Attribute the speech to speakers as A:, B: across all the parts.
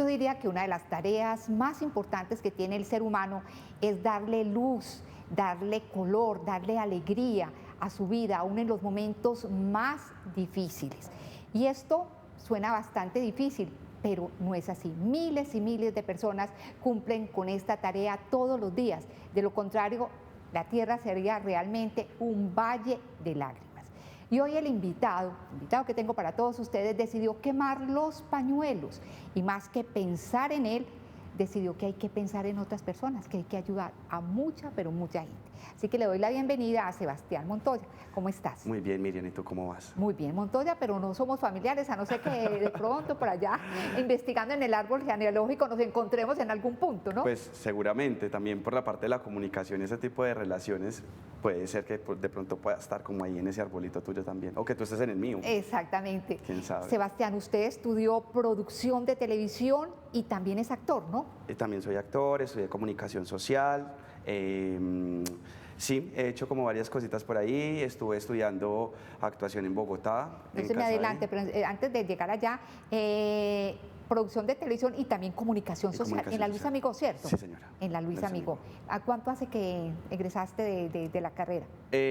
A: yo diría que una de las tareas más importantes que tiene el ser humano es darle luz, darle color, darle alegría a su vida, aún en los momentos más difíciles. Y esto suena bastante difícil, pero no es así. Miles y miles de personas cumplen con esta tarea todos los días. De lo contrario, la tierra sería realmente un valle de lágrimas. Y hoy el invitado que tengo para todos ustedes, decidió quemar los pañuelos y más que pensar en él, decidió que hay que pensar en otras personas, que hay que ayudar a mucha, pero mucha gente. Así que le doy la bienvenida a Sebastián Montoya. ¿Cómo estás?
B: Muy bien, Miriam, ¿y tú cómo vas?
A: Muy bien, Montoya, pero no somos familiares, a no ser que de pronto por allá, investigando en el árbol genealógico, nos encontremos en algún punto, ¿no?
B: Pues seguramente, también por la parte de la comunicación, ese tipo de relaciones, puede ser que de pronto pueda estar como ahí en ese arbolito tuyo también, o que tú estés en el mío.
A: Exactamente.
B: ¿Quién sabe?
A: Sebastián, usted estudió producción de televisión y también es actor, ¿no?
B: También soy actor, estudié comunicación social, sí, he hecho como varias cositas por ahí, estuve estudiando actuación en Bogotá.
A: No se me adelante, pero antes de llegar allá, producción de televisión y también comunicación social, en la Luis Amigo, ¿cierto?
B: Sí, señora.
A: En la Luis Amigo. ¿A cuánto hace que egresaste de la carrera?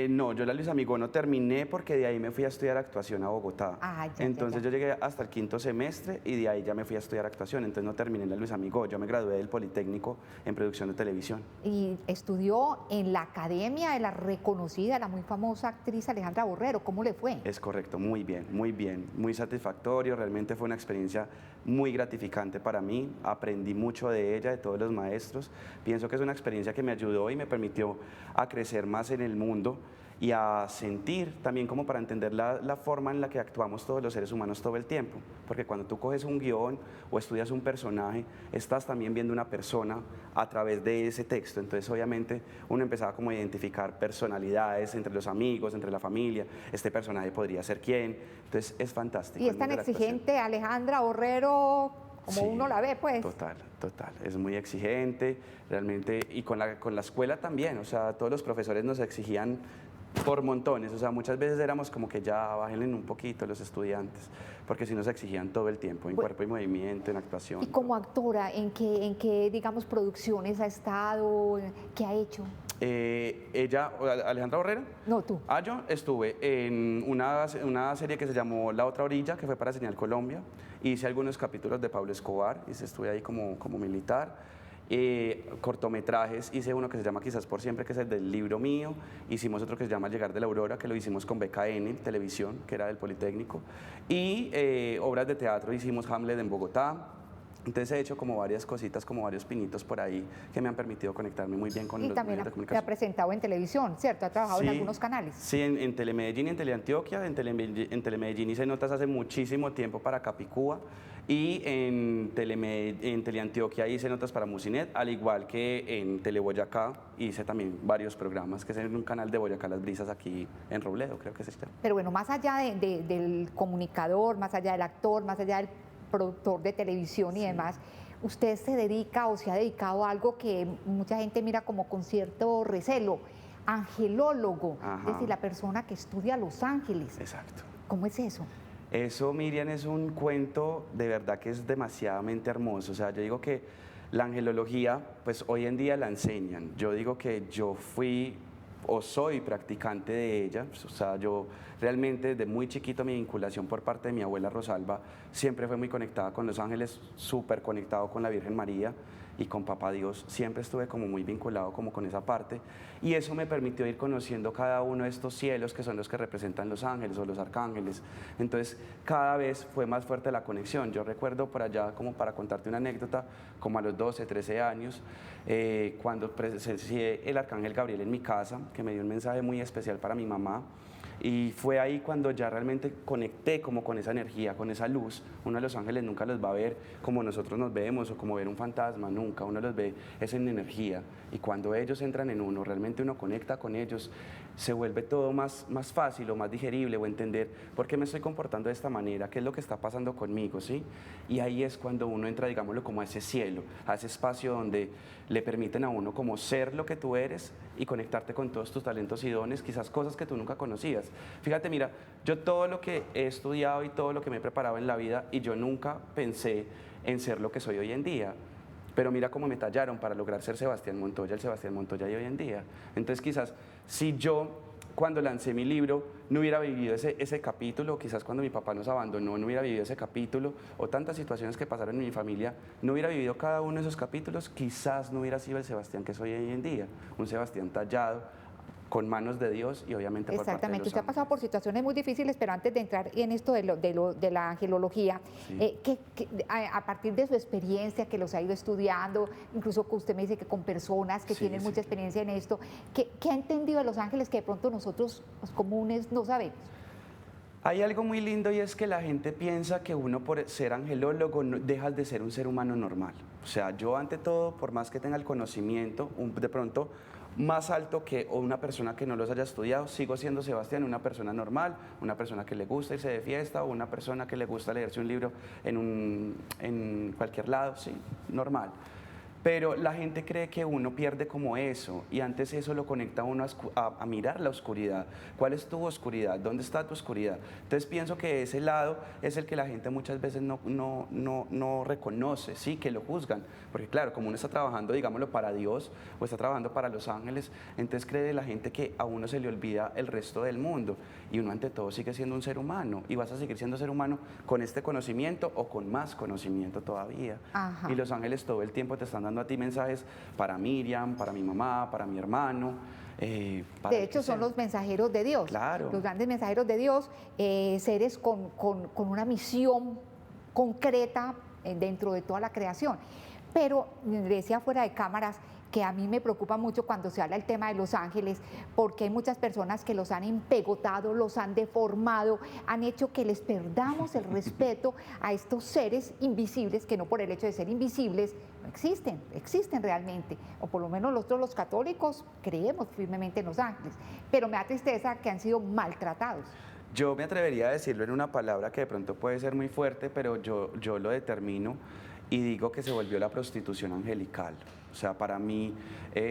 B: No, yo la Luis Amigo no terminé porque de ahí me fui a estudiar actuación a Bogotá. Entonces yo llegué hasta el 5º semestre y de ahí ya me fui a estudiar actuación, entonces no terminé en la Luis Amigo, yo me gradué del Politécnico en producción de televisión.
A: Y estudió en la academia de la reconocida, la muy famosa actriz Alejandra Borrero, ¿cómo le fue?
B: Es correcto, muy bien, muy satisfactorio, realmente fue una experiencia muy gratificante para mí, aprendí mucho de ella, de todos los maestros, pienso que es una experiencia que me ayudó y me permitió a crecer más en el mundo y a sentir también como para entender la forma en la que actuamos todos los seres humanos todo el tiempo, porque cuando tú coges un guión o estudias un personaje, estás también viendo una persona a través de ese texto, entonces obviamente uno empezaba como a identificar personalidades entre los amigos, entre la familia, este personaje podría ser quién, entonces es fantástico.
A: Y es tan exigente Alejandra Borrero como sí, uno la ve, pues.
B: Total, es muy exigente, realmente, y con la escuela también, o sea, todos los profesores nos exigían por montones, o sea, muchas veces éramos como que ya bájenle un poquito los estudiantes, porque si nos exigían todo el tiempo, en cuerpo y movimiento, en actuación.
A: ¿Y como actora, en qué, digamos, producciones ha estado, qué ha hecho?
B: Ella, Alejandra Borrero.
A: No, tú.
B: Yo estuve en una serie que se llamó La Otra Orilla, que fue para Señal Colombia, hice algunos capítulos de Pablo Escobar, estuve ahí como militar. Cortometrajes, hice uno que se llama Quizás por Siempre, que es el del libro mío, hicimos otro que se llama El Llegar de la Aurora, que lo hicimos con BKN Televisión, que era del Politécnico, y obras de teatro, hicimos Hamlet en Bogotá. Entonces he hecho como varias cositas, como varios pinitos por ahí que me han permitido conectarme muy bien con los medios de comunicación. Y también
A: ha presentado en televisión, ¿cierto? Ha trabajado en algunos canales.
B: Sí, en Telemedellín y en Teleantioquia. En Telemedellín hice notas hace muchísimo tiempo para Capicúa y en Teleantioquia hice notas para Musinet, al igual que en Teleboyacá hice también varios programas, que es en un canal de Boyacá Las Brisas aquí en Robledo, creo que es este.
A: Pero bueno, más allá del comunicador, más allá del actor, más allá del productor de televisión y demás, usted se dedica o se ha dedicado a algo que mucha gente mira como con cierto recelo, angelólogo, es decir, la persona que estudia los ángeles.
B: Exacto.
A: ¿Cómo es eso?
B: Eso, Miriam, es un cuento de verdad que es demasiadamente hermoso. O sea, yo digo que la angelología, pues hoy en día la enseñan. Yo digo que yo fui o soy practicante de ella, o sea, yo realmente desde muy chiquito mi vinculación por parte de mi abuela Rosalba siempre fue muy conectada con los ángeles, súper conectado con la Virgen María y con Papá Dios, siempre estuve como muy vinculado como con esa parte y eso me permitió ir conociendo cada uno de estos cielos que son los que representan los ángeles o los arcángeles, entonces cada vez fue más fuerte la conexión. Yo recuerdo por allá, como para contarte una anécdota, como a los 12, 13 años, cuando presencié el arcángel Gabriel en mi casa, que me dio un mensaje muy especial para mi mamá. Y fue ahí cuando ya realmente conecté como con esa energía, con esa luz. Uno de los ángeles nunca los va a ver como nosotros nos vemos o como ver un fantasma, nunca. Uno los ve, es en energía. Y cuando ellos entran en uno, realmente uno conecta con ellos, se vuelve todo más fácil o más digerible o entender por qué me estoy comportando de esta manera, qué es lo que está pasando conmigo, ¿sí? Y ahí es cuando uno entra, digámoslo, como a ese cielo, a ese espacio donde le permiten a uno como ser lo que tú eres y conectarte con todos tus talentos y dones, quizás cosas que tú nunca conocías. Fíjate, mira, yo todo lo que he estudiado y todo lo que me he preparado en la vida, y yo nunca pensé en ser lo que soy hoy en día. Pero mira cómo me tallaron para lograr ser Sebastián Montoya, el Sebastián Montoya de hoy en día. Entonces quizás si yo cuando lancé mi libro no hubiera vivido ese capítulo, quizás cuando mi papá nos abandonó no hubiera vivido ese capítulo, o tantas situaciones que pasaron en mi familia, no hubiera vivido cada uno de esos capítulos, quizás no hubiera sido el Sebastián que soy hoy en día, un Sebastián tallado, con manos de Dios y obviamente por parte de
A: Exactamente,
B: los
A: usted ha pasado por
B: ángeles.
A: situaciones muy difíciles, pero antes de entrar en esto de la angelología,
B: Sí.
A: a partir de su experiencia, que los ha ido estudiando, incluso que usted me dice que con personas que
B: Sí,
A: tienen
B: sí,
A: mucha
B: claro.
A: experiencia en esto, ¿qué ha entendido de los ángeles que de pronto nosotros, los comunes, no sabemos?
B: Hay algo muy lindo y es que la gente piensa que uno por ser angelólogo dejas de ser un ser humano normal. O sea, yo ante todo, por más que tenga el conocimiento, de pronto más alto que una persona que no los haya estudiado, sigo siendo Sebastián, una persona normal, una persona que le gusta irse de fiesta o una persona que le gusta leerse un libro en cualquier lado, sí, normal. Pero la gente cree que uno pierde como eso y antes eso lo conecta a uno a mirar la oscuridad. ¿Cuál es tu oscuridad? ¿Dónde está tu oscuridad? Entonces pienso que ese lado es el que la gente muchas veces no reconoce, sí, que lo juzgan. Porque claro, como uno está trabajando, digámoslo, para Dios o está trabajando para los ángeles, entonces cree la gente que a uno se le olvida el resto del mundo. Y uno ante todo sigue siendo un ser humano y vas a seguir siendo ser humano con este conocimiento o con más conocimiento todavía.
A: Ajá.
B: Y los ángeles todo el tiempo te están dando a ti mensajes para Miriam, para mi mamá, para mi hermano. Para
A: De
B: el que
A: hecho, son
B: sea.
A: los mensajeros de Dios,
B: Claro.
A: los grandes mensajeros de Dios, seres con una misión concreta dentro de toda la creación. Pero decía fuera de cámaras que a mí me preocupa mucho cuando se habla del tema de los ángeles, porque hay muchas personas que los han empegotado, los han deformado, han hecho que les perdamos el respeto a estos seres invisibles, que no por el hecho de ser invisibles, no existen, existen realmente, o por lo menos nosotros los católicos creemos firmemente en los ángeles, pero me da tristeza que han sido maltratados.
B: Yo me atrevería a decirlo en una palabra que de pronto puede ser muy fuerte, pero yo lo determino y digo que se volvió la prostitución angelical. O sea, para mí,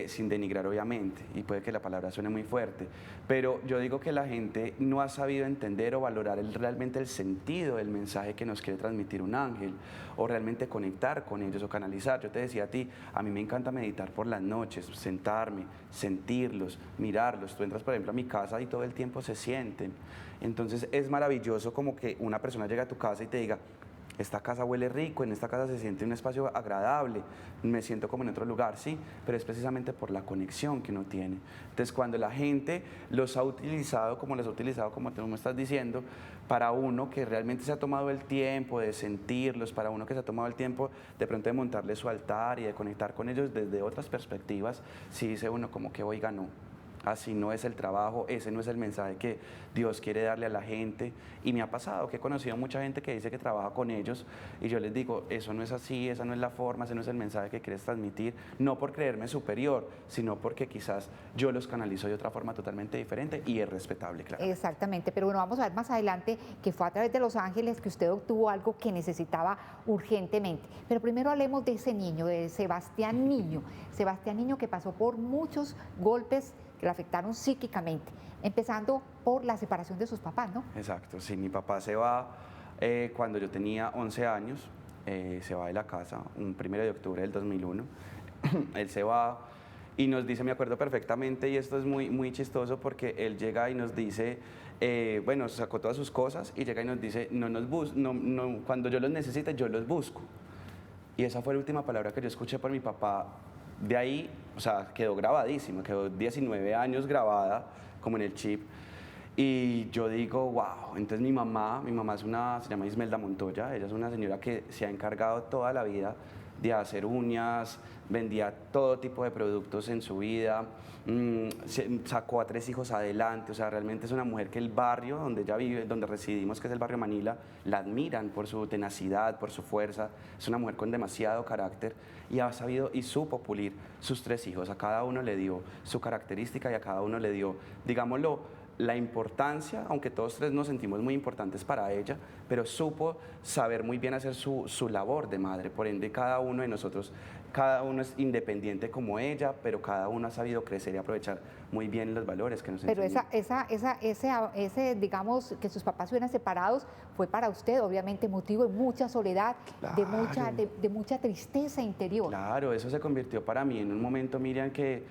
B: sin denigrar obviamente, y puede que la palabra suene muy fuerte, pero yo digo que la gente no ha sabido entender o valorar realmente el sentido del mensaje que nos quiere transmitir un ángel, o realmente conectar con ellos o canalizar. Yo te decía a ti, a mí me encanta meditar por las noches, sentarme, sentirlos, mirarlos. Tú entras, por ejemplo, a mi casa y todo el tiempo se sienten. Entonces es maravilloso como que una persona llega a tu casa y te diga, esta casa huele rico, en esta casa se siente un espacio agradable, me siento como en otro lugar, sí, pero es precisamente por la conexión que uno tiene. Entonces, cuando la gente los ha utilizado, como tú me estás diciendo, para uno que realmente se ha tomado el tiempo de sentirlos, para uno que se ha tomado el tiempo de pronto de montarle su altar y de conectar con ellos desde otras perspectivas, sí dice uno como que, oiga, no. Así no es el trabajo, ese no es el mensaje que Dios quiere darle a la gente. Y me ha pasado que he conocido a mucha gente que dice que trabaja con ellos y yo les digo, eso no es así, esa no es la forma, ese no es el mensaje que quieres transmitir, no por creerme superior, sino porque quizás yo los canalizo de otra forma totalmente diferente y es respetable, claro.
A: Exactamente, pero bueno, vamos a ver más adelante que fue a través de Los Ángeles que usted obtuvo algo que necesitaba urgentemente. Pero primero hablemos de ese niño, de Sebastián Niño. Sebastián Niño que pasó por muchos golpes que le afectaron psíquicamente, empezando por la separación de sus papás, ¿no?
B: Exacto, sí, mi papá se va cuando yo tenía 11 años, se va de la casa, un 1 de octubre del 2001. Él se va y nos dice, me acuerdo perfectamente, y esto es muy chistoso porque él llega y nos dice, bueno, sacó todas sus cosas y llega y nos dice, cuando yo los necesite, yo los busco. Y esa fue la última palabra que yo escuché por mi papá. De ahí, o sea, quedó grabadísima, quedó 19 años grabada, como en el chip. Y yo digo, wow, entonces mi mamá se llama Ismelda Montoya, ella es una señora que se ha encargado toda la vida de hacer uñas, vendía todo tipo de productos en su vida, sacó a 3 hijos adelante, o sea, realmente es una mujer que el barrio donde ella vive, donde residimos, que es el barrio Manila, la admiran por su tenacidad, por su fuerza, es una mujer con demasiado carácter y ha sabido y supo pulir sus 3 hijos, a cada uno le dio su característica y a cada uno le dio, digámoslo, la importancia, aunque todos 3 nos sentimos muy importantes para ella, pero supo saber muy bien hacer su labor de madre, por ende cada uno de nosotros cada uno es independiente como ella, pero cada uno ha sabido crecer y aprovechar muy bien los valores que nos
A: Pero
B: enseñan.
A: ese, digamos, que sus papás estuvieran separados, fue para usted, obviamente, motivo de mucha soledad,
B: Claro.
A: de mucha tristeza interior.
B: Claro, eso se convirtió para mí en un momento, Miriam, que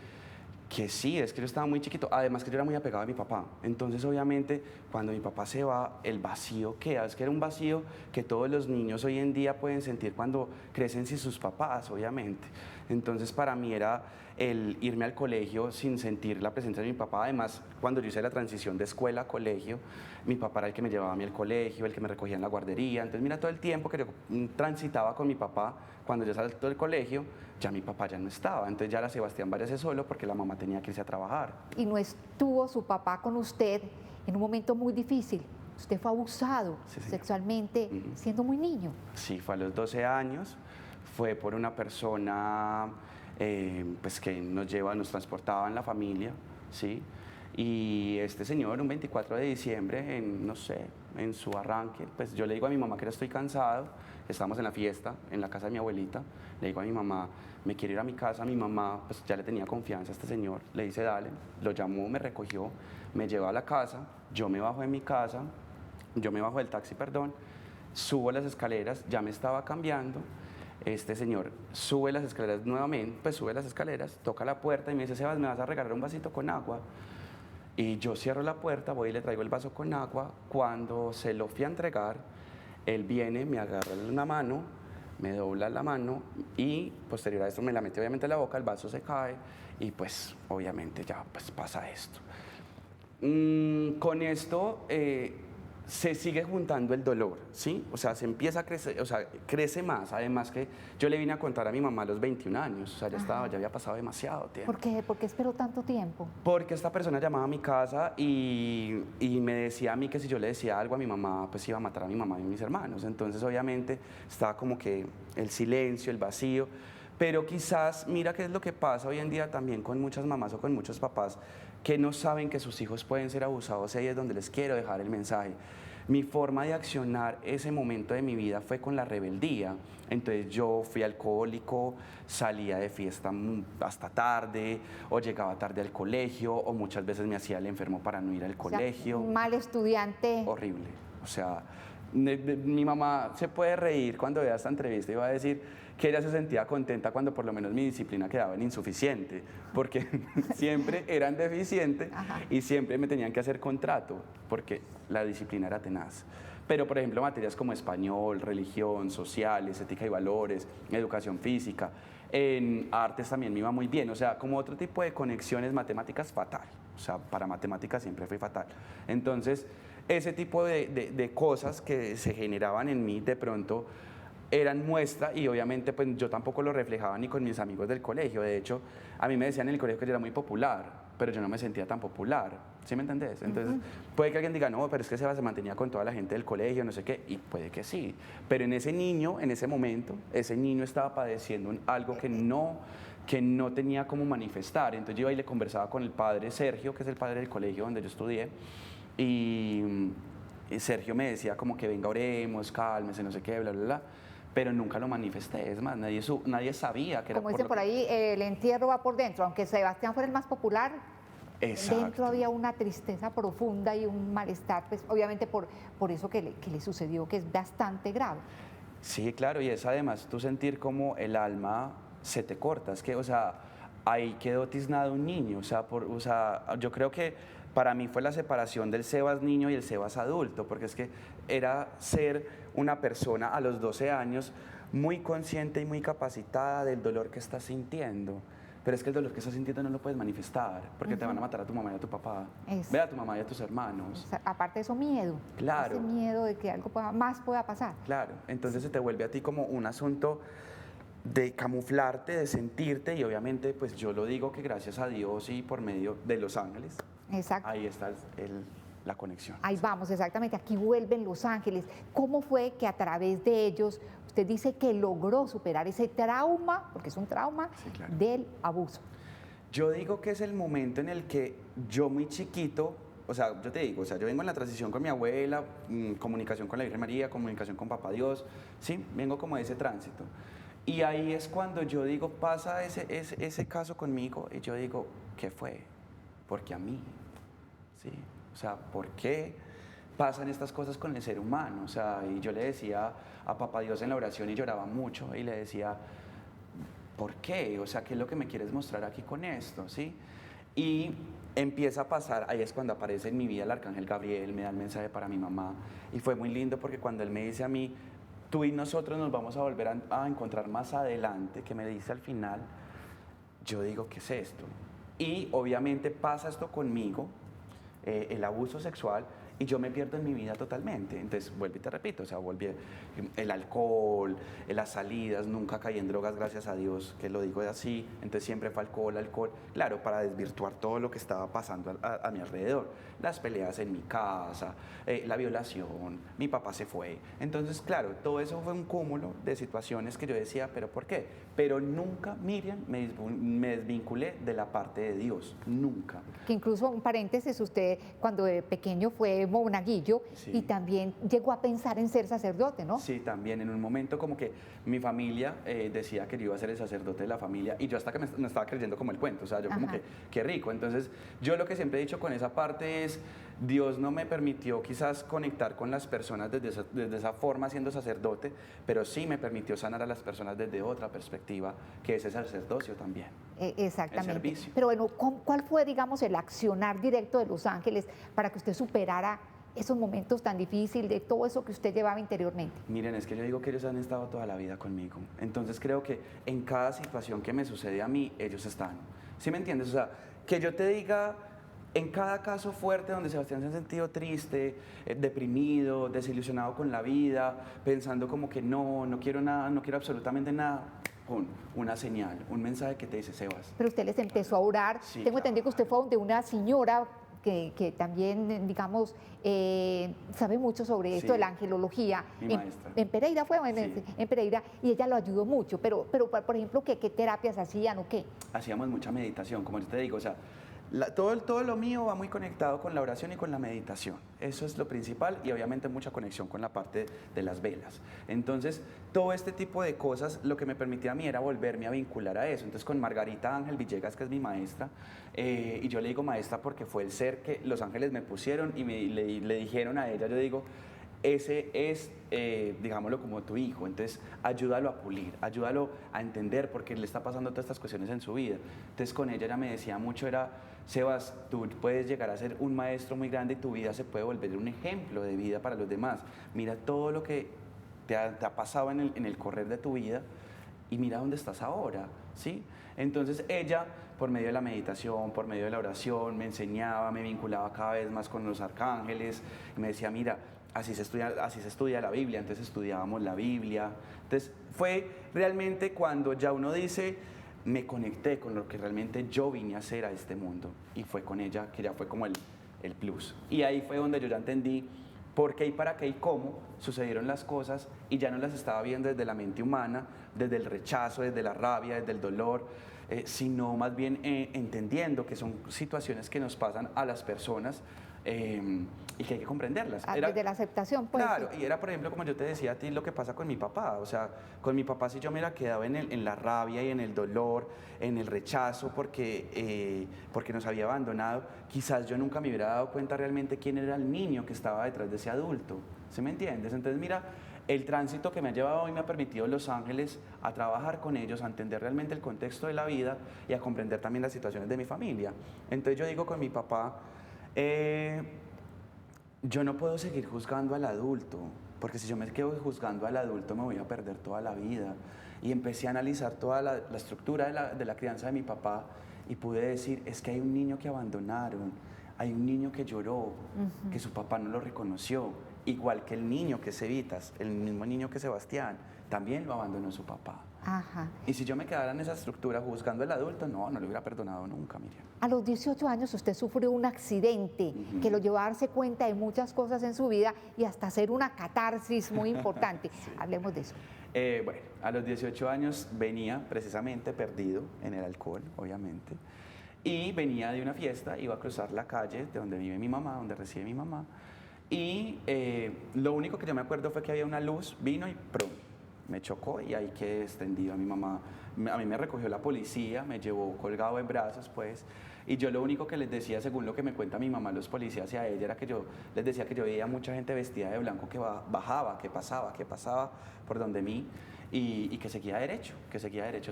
B: sí, es que yo estaba muy chiquito, además que yo era muy apegado a mi papá. Entonces, obviamente, cuando mi papá se va, el vacío queda. Es que era un vacío que todos los niños hoy en día pueden sentir cuando crecen sin sus papás, obviamente. Entonces, para mí era el irme al colegio sin sentir la presencia de mi papá. Además, cuando yo hice la transición de escuela a colegio, mi papá era el que me llevaba a mí al colegio, el que me recogía en la guardería. Entonces, mira, todo el tiempo que yo transitaba con mi papá, cuando yo salí del colegio, ya mi papá ya no estaba. Entonces, ya era Sebastián váyase solo porque la mamá tenía que irse a trabajar.
A: Y no estuvo su papá con usted en un momento muy difícil. Usted fue abusado
B: Sí, señor.
A: sexualmente siendo muy niño.
B: Sí, fue a los 12 años, fue por una persona pues que nos transportaba en la familia, ¿sí? Y este señor, un 24 de diciembre, no sé, en su arranque, pues yo le digo a mi mamá que ahora estoy cansado, estamos en la fiesta, en la casa de mi abuelita, le digo a mi mamá, me quiero ir a mi casa, mi mamá pues ya le tenía confianza a este señor, le dice dale, lo llamó, me recogió, me llevó a la casa, yo me bajo de mi casa, yo me bajo del taxi, perdón, subo las escaleras, ya me estaba cambiando, este señor sube las escaleras nuevamente, pues sube las escaleras, toca la puerta y me dice, Sebas, ¿me vas a regalar un vasito con agua? Y yo cierro la puerta, voy y le traigo el vaso con agua. Cuando se lo fui a entregar, él viene, me agarra una mano, me dobla la mano y posterior a esto me la mete obviamente en la boca, el vaso se cae y pues obviamente ya pues pasa esto. Con esto se sigue juntando el dolor, ¿sí? O sea, se empieza a crecer, o sea, crece más. Además que yo le vine a contar a mi mamá a los 21 años, o sea, ya había pasado demasiado tiempo.
A: ¿Por qué? ¿Por qué esperó tanto tiempo?
B: Porque esta persona llamaba a mi casa y me decía a mí que si yo le decía algo a mi mamá, pues iba a matar a mi mamá y a mis hermanos. Entonces, obviamente, estaba como que el silencio, el vacío. Pero quizás, mira qué es lo que pasa hoy en día también con muchas mamás o con muchos papás que no saben que sus hijos pueden ser abusados, y ahí es donde les quiero dejar el mensaje. Mi forma de accionar ese momento de mi vida fue con la rebeldía. Entonces yo fui alcohólico, salía de fiesta hasta tarde, o llegaba tarde al colegio, o muchas veces me hacía el enfermo para no ir al
A: O sea,
B: colegio.
A: un mal estudiante.
B: Horrible. O sea, mi mamá se puede reír cuando vea esta entrevista y va a decir que ella se sentía contenta cuando por lo menos mi disciplina quedaba en insuficiente, porque siempre eran deficientes y siempre me tenían que hacer contrato, porque la disciplina era tenaz. Pero, por ejemplo, materias como español, religión, sociales, ética y valores, educación física, en artes también me iba muy bien. O sea, como otro tipo de conexiones, matemáticas fatal. O sea, para matemáticas siempre fui fatal. Entonces, ese tipo de cosas que se generaban en mí de pronto eran muestra y obviamente pues yo tampoco lo reflejaba ni con mis amigos del colegio. De hecho, a mí me decían en el colegio que yo era muy popular, pero yo no me sentía tan popular. ¿Sí me entendés? Entonces, puede que alguien diga, no, pero es que Seba se mantenía con toda la gente del colegio, no sé qué, y puede que sí. Pero en ese niño, en ese momento, ese niño estaba padeciendo algo que no tenía cómo manifestar. Entonces yo iba y le conversaba con el padre Sergio, que es el padre del colegio donde yo estudié, y Sergio me decía como que venga, oremos, cálmese, no sé qué, bla, bla, bla. Pero nunca lo manifesté, es más, nadie sabía que era
A: Como dice por ahí, el entierro va por dentro. Aunque Sebastián fuera el más popular,
B: Exacto.
A: dentro había una tristeza profunda y un malestar, pues obviamente por eso que le sucedió, que es bastante grave.
B: Sí, claro, y es además tú sentir como el alma se te corta, es que, o sea, ahí quedó tiznado un niño, o sea, yo creo que para mí fue la separación del Sebas niño y el Sebas adulto, porque es que era ser una persona a los 12 años muy consciente y muy capacitada del dolor que estás sintiendo. Pero es que el dolor que estás sintiendo no lo puedes manifestar, porque te van a matar a tu mamá y a tu papá. Ve a tu mamá y a tus hermanos.
A: O sea, aparte de eso, miedo.
B: Claro.
A: Ese miedo de que algo más pueda pasar.
B: Claro, entonces se te vuelve a ti como un asunto de camuflarte, de sentirte, y obviamente pues yo lo digo que gracias a Dios y por medio de los ángeles,
A: Exacto.
B: ahí está la conexión.
A: Ahí vamos, exactamente. Aquí vuelven los ángeles. ¿Cómo fue que a través de ellos usted dice que logró superar ese trauma, porque es un trauma,
B: Sí, claro.
A: del abuso?
B: Yo digo que es el momento en el que yo muy chiquito, o sea, yo te digo, o sea, yo vengo en la transición con mi abuela, comunicación con la Virgen María, comunicación con Papá Dios, sí, vengo como de ese tránsito. Y ahí es cuando yo digo, pasa ese caso conmigo y yo digo, ¿qué fue? Porque a mí, ¿sí? O sea, ¿por qué pasan estas cosas con el ser humano? O sea, y yo le decía a Papá Dios en la oración y lloraba mucho y le decía, ¿por qué? O sea, ¿qué es lo que me quieres mostrar aquí con esto? ¿Sí? Y empieza a pasar, ahí es cuando aparece en mi vida el arcángel Gabriel, me da el mensaje para mi mamá. Y fue muy lindo porque cuando él me dice a mí, tú y nosotros nos vamos a volver a encontrar más adelante, que me dice al final, yo digo, ¿qué es esto? Y obviamente pasa esto conmigo, el abuso sexual, y yo me pierdo en mi vida totalmente. Entonces, vuelvo y te repito, o sea, volví el alcohol, las salidas, nunca caí en drogas, gracias a Dios, que lo digo así. Entonces, siempre fue alcohol, alcohol, claro, para desvirtuar todo lo que estaba pasando a mi alrededor. Las peleas en mi casa, la violación, mi papá se fue. Entonces, claro, todo eso fue un cúmulo de situaciones que yo decía, ¿pero por qué? Pero nunca, Miriam, me desvinculé de la parte de Dios, nunca.
A: Que incluso, un paréntesis, usted cuando de pequeño fue monaguillo
B: Sí.
A: y también llegó a pensar en ser sacerdote, ¿no?
B: Sí, también en un momento como que mi familia decía que yo iba a ser el sacerdote de la familia y yo hasta que me estaba creyendo como el cuento, o sea, yo como
A: Ajá.
B: que, qué rico. Entonces, yo lo que siempre he dicho con esa parte es, Dios no me permitió quizás conectar con las personas desde esa forma siendo sacerdote, pero sí me permitió sanar a las personas desde otra perspectiva, que es el sacerdocio también.
A: Exactamente.
B: El servicio.
A: Pero bueno, ¿cuál fue, digamos, el accionar directo de los ángeles para que usted superara esos momentos tan difíciles, de todo eso que usted llevaba interiormente?
B: Miren, es que yo digo que ellos han estado toda la vida conmigo. Entonces creo que en cada situación que me sucede a mí, ellos están. ¿Sí me entiendes? O sea, que yo te diga, en cada caso fuerte donde Sebastián se ha sentido triste, deprimido, desilusionado con la vida, pensando como que no quiero nada, no quiero absolutamente nada, pum, una señal, un mensaje que te dice, Sebas.
A: Pero usted les empezó a orar.
B: Sí,
A: Tengo entendido que usted
B: claro.
A: fue donde una señora que también, digamos, sabe mucho sobre esto
B: Sí,
A: de la angelología.
B: mi maestra.
A: En Pereira fue,
B: Sí.
A: en Pereira, y ella lo ayudó mucho. Pero por ejemplo, ¿qué terapias hacían o qué?
B: Hacíamos mucha meditación, como yo te digo, o sea, todo lo mío va muy conectado con la oración y con la meditación. Eso es lo principal y obviamente mucha conexión con la parte de las velas. Entonces, todo este tipo de cosas lo que me permitía a mí era volverme a vincular a eso. Entonces, con Margarita Ángel Villegas, que es mi maestra, y yo le digo maestra porque fue el ser que los ángeles me pusieron y le dijeron a ella, yo digo, ese es, digámoslo, como tu hijo. Entonces, ayúdalo a pulir, ayúdalo a entender por qué le está pasando todas estas cuestiones en su vida. Entonces, con ella me decía mucho, era, Sebas, tú puedes llegar a ser un maestro muy grande y tu vida se puede volver un ejemplo de vida para los demás. Mira todo lo que te ha pasado en el correr de tu vida y mira dónde estás ahora, ¿sí? Entonces ella, por medio de la meditación, por medio de la oración, me enseñaba, me vinculaba cada vez más con los arcángeles, y me decía, mira, así se estudia la Biblia, entonces estudiábamos la Biblia. Entonces fue realmente cuando ya uno dice, me conecté con lo que realmente yo vine a hacer a este mundo, y fue con ella que ya fue como el plus. Y ahí fue donde yo ya entendí por qué y para qué y cómo sucedieron las cosas y ya no las estaba viendo desde la mente humana, desde el rechazo, desde la rabia, desde el dolor, sino más bien entendiendo que son situaciones que nos pasan a las personas y que hay que comprenderlas.
A: Desde la aceptación, pues.
B: Claro,
A: Sí.
B: y era, por ejemplo, como yo te decía a ti, lo que pasa con mi papá. O sea, con mi papá si yo me hubiera quedado en la rabia y en el dolor, en el rechazo porque nos había abandonado, quizás yo nunca me hubiera dado cuenta realmente quién era el niño que estaba detrás de ese adulto. ¿Sí me entiendes? Entonces, mira, el tránsito que me ha llevado hoy me ha permitido Los Ángeles a trabajar con ellos, a entender realmente el contexto de la vida y a comprender también las situaciones de mi familia. Entonces yo digo con mi papá, yo no puedo seguir juzgando al adulto, porque si yo me quedo juzgando al adulto me voy a perder toda la vida. Y empecé a analizar toda la estructura de la crianza de mi papá y pude decir, es que hay un niño que abandonaron, hay un niño que lloró, que su papá no lo reconoció, igual que el niño que es Evitas, el mismo niño que Sebastián, también lo abandonó su papá.
A: Ajá.
B: Y si yo me quedara en esa estructura juzgando al adulto, no lo hubiera perdonado nunca, Miriam.
A: A los 18 años usted sufrió un accidente que lo llevó a darse cuenta de muchas cosas en su vida y hasta hacer una catarsis muy importante.
B: Sí.
A: Hablemos de eso.
B: Bueno, a los 18 años venía precisamente perdido en el alcohol, obviamente, y venía de una fiesta, iba a cruzar la calle de donde vive mi mamá, donde reside mi mamá, y lo único que yo me acuerdo fue que había una luz, vino y ¡prum! me chocó y ahí quedé extendido. A mi mamá, a mí me recogió la policía, me llevó colgado en brazos, pues, y yo lo único que les decía, según lo que me cuenta mi mamá, los policías y a ella, era que yo les decía que yo veía mucha gente vestida de blanco que bajaba, que pasaba por donde mí y que seguía derecho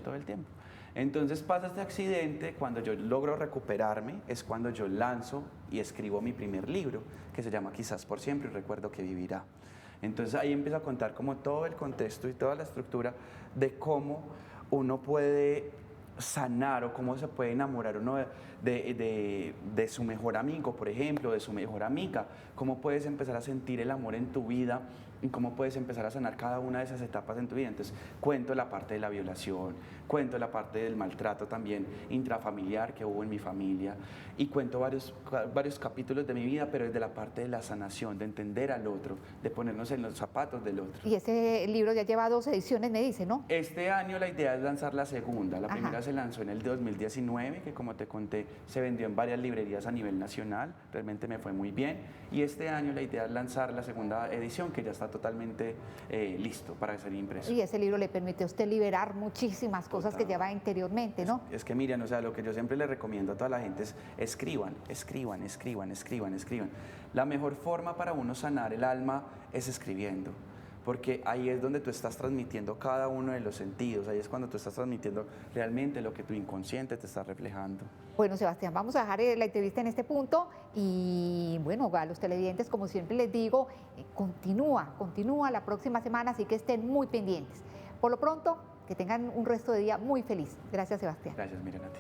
B: todo el tiempo. Entonces pasa este accidente, cuando yo logro recuperarme es cuando yo lanzo y escribo mi primer libro, que se llama Quizás por siempre y recuerdo que vivirá. Entonces ahí empiezo a contar como todo el contexto y toda la estructura de cómo uno puede sanar o cómo se puede enamorar uno de su mejor amigo, por ejemplo, de su mejor amiga, cómo puedes empezar a sentir el amor en tu vida y cómo puedes empezar a sanar cada una de esas etapas en tu vida. Entonces cuento la parte de la violación, cuento la parte del maltrato también intrafamiliar que hubo en mi familia y cuento varios capítulos de mi vida, pero desde la parte de la sanación, de entender al otro, de ponernos en los zapatos del otro.
A: Y ese libro ya lleva 2 ediciones, me dice, ¿no?
B: Este año la idea es lanzar la segunda. La
A: Ajá.
B: primera se lanzó en el 2019, que como te conté, se vendió en varias librerías a nivel nacional. Realmente me fue muy bien. Y este año la idea es lanzar la segunda edición, que ya está totalmente listo para ser impreso.
A: Y ese libro le permite a usted liberar muchísimas cosas que lleva interiormente, ¿no?
B: Es que Miriam, o sea, lo que yo siempre le recomiendo a toda la gente es escriban. La mejor forma para uno sanar el alma es escribiendo, porque ahí es donde tú estás transmitiendo cada uno de los sentidos, ahí es cuando tú estás transmitiendo realmente lo que tu inconsciente te está reflejando.
A: Bueno, Sebastián, vamos a dejar la entrevista en este punto y bueno, a los televidentes, como siempre les digo, continúa la próxima semana, así que estén muy pendientes. Por lo pronto, que tengan un resto de día muy feliz. Gracias, Sebastián.
B: Gracias, Miriam, a ti.